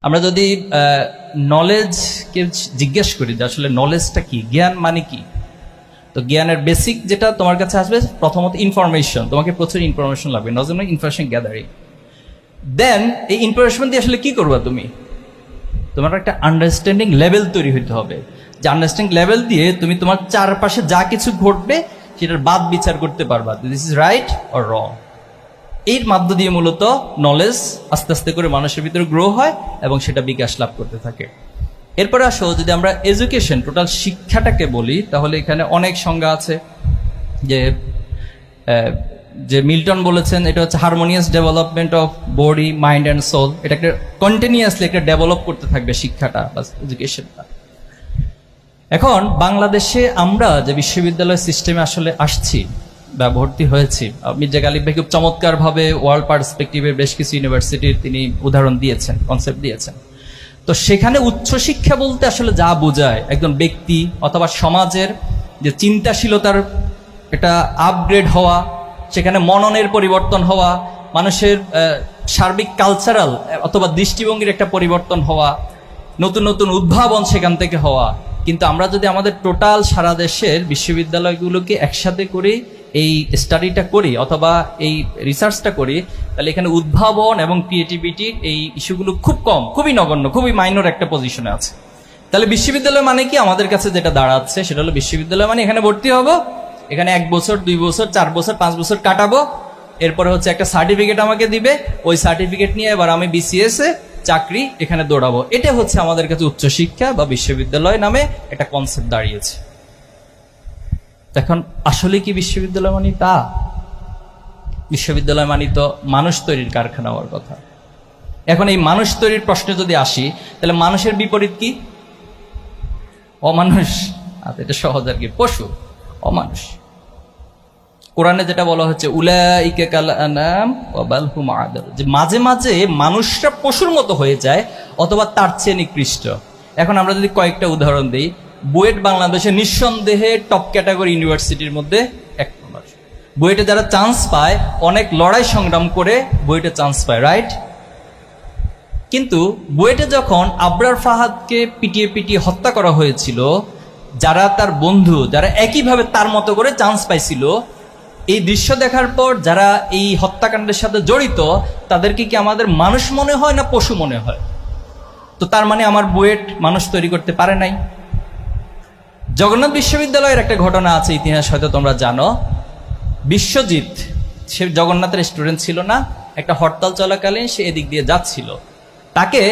আমরা যদি নলেজকে জিজ্ঞেস করি যে আসলে নলেজটা কি, জ্ঞান মানে কি, তো জ্ঞানের বেসিক যেটা তোমার কাছে আসবে প্রথমত ইনফরমেশন। তোমাকে প্রচুর ইনফরমেশন লাগবে, নট অনলি ইনফরমেশন গ্যাদারিং। দেন এই ইনফরমেশন দিয়ে আসলে কি করবা তুমি, তোমার একটা আন্ডারস্ট্যান্ডিং লেভেল তৈরি হইতে হবে, যে আন্ডারস্ট্যান্ডিং লেভেল দিয়ে তুমি তোমার চারপাশে যা কিছু ঘটবে সেটার বাদ বিচার করতে পারবা, this is right or wrong. এর মাধ্য দিয়ে মূলত নলেজ আস্তে আস্তে করে মানুষের ভিতরে গ্রো হয় এবং সেটা বিকাশ লাভ করতে থাকে। এরপরে আসো, যদি আমরা এডুকেশন টোটাল শিক্ষাটাকে বলি তাহলে এখানে অনেক সংজ্ঞা আছে। যে মিল্টন বলেছেন এটা হচ্ছে harmonious development of body, mind and soul. এটাকে কন্টিনিউয়াসলি একটা ডেভেলপ করতে থাকবে শিক্ষাটা বা এডুকেশনটা। এখন বাংলাদেশে আমরা যে বিশ্ববিদ্যালয় সিস্টেমে আসলে আসছি বা ভর্তি হয়েছি, মির্জা গালিব ভাই খুব চমৎকারভাবে ওয়ার্ল্ড পার্সপেক্টিভের বেশ কিছু ইউনিভার্সিটির তিনি উদাহরণ দিয়েছেন, কনসেপ্ট দিয়েছেন। তো সেখানে উচ্চশিক্ষা বলতে আসলে যা বোঝায় একজন ব্যক্তি অথবা সমাজের যে চিন্তাশীলতার এটা আপগ্রেড হওয়া, সেখানে মননের পরিবর্তন হওয়া, মানুষের সার্বিক কালচারাল অথবা দৃষ্টিভঙ্গির একটা পরিবর্তন হওয়া, নতুন নতুন উদ্ভাবন সেখান থেকে হওয়া। কিন্তু আমরা যদি আমাদের টোটাল সারা দেশের বিশ্ববিদ্যালয়গুলোকে একসাথে করি, এই স্টাডিটা করি অথবা এই রিসার্চটা করি, তাহলে এখানে উদ্ভাবন এবং ক্রিয়েটিভিটির এই ইস্যুগুলো খুব কম, খুবই নগণ্য, খুবই মাইনর একটা পজিশনে আছে। তাহলে বিশ্ববিদ্যালয় মানে কি আমাদের কাছে যেটা দাঁড়াচ্ছে সেটা হলো বিশ্ববিদ্যালয় মানে এখানে ভর্তি হব, এখানে 1 বছর 2 বছর 4 বছর 5 বছর কাটাবো, এরপরে হচ্ছে একটা সার্টিফিকেট আমাকে দিবে, ওই সার্টিফিকেট নিয়ে এবার আমি বিসিএস এ চাকরি এখানে দৌড়াবো। এটা হচ্ছে আমাদের কাছে উচ্চশিক্ষা বা বিশ্ববিদ্যালয় নামে একটা কনসেপ্ট দাঁড়িয়েছে। এখন আসলে কি বিশ্ববিদ্যালয় মানে তা? বিশ্ববিদ্যালয় মানে তো মানুষ তৈরির কারখানা হওয়ার কথা। এখন এই মানুষ তৈরির প্রশ্নে যদি আসি, তাহলে মানুষের বিপরীত কি? অমানুষ। আচ্ছা, এটা সহজ আর কি, পশু, অমানুষ। কোরআনে যেটা বলা হচ্ছে উলাইকা কাল আনাম ওয়া বাল হুম আদাল, যে মাঝে মাঝে মানুষরা পশুর মতো হয়ে যায় অথবা তার চেয়ে নিকৃষ্ট। এখন আমরা যদি কয়েকটা উদাহরণ দিই, বুয়েট বাংলাদেশের নিঃসন্দেহে টপ ক্যাটাগরি ইউনিভার্সিটির মধ্যে এক নম্বর। বুয়েটে যারা চান্স পায় অনেক লড়াই সংগ্রাম করে বুয়েটে চান্স পায়, রাইট? কিন্তু বুয়েটে যখন আবরার ফাহাদকে পিটিয়ে পিটিয়ে হত্যা করা হয়েছিল, যারা তার বন্ধু, যারা একইভাবে তার মতো করে চান্স পাইছিল, এই দৃশ্য দেখার পর যারা এই হত্যাকাণ্ডের সাথে জড়িত তাদেরকে কি আমাদের মানুষ মনে হয় না পশু মনে হয়? তো তার মানে আমার বুয়েট মানুষ তৈরি করতে পারে নাই। জগন্নাথ বিশ্ববিদ্যালয়ের একটা ঘটনা আছে, ইতিহাস হয়তো তোমরা জানো। বিশ্বজিৎ, সে জগন্নাথের স্টুডেন্ট ছিল না, একটা হরতাল চলাকালীন সে এদিক দিয়ে যাচ্ছিল, তাকে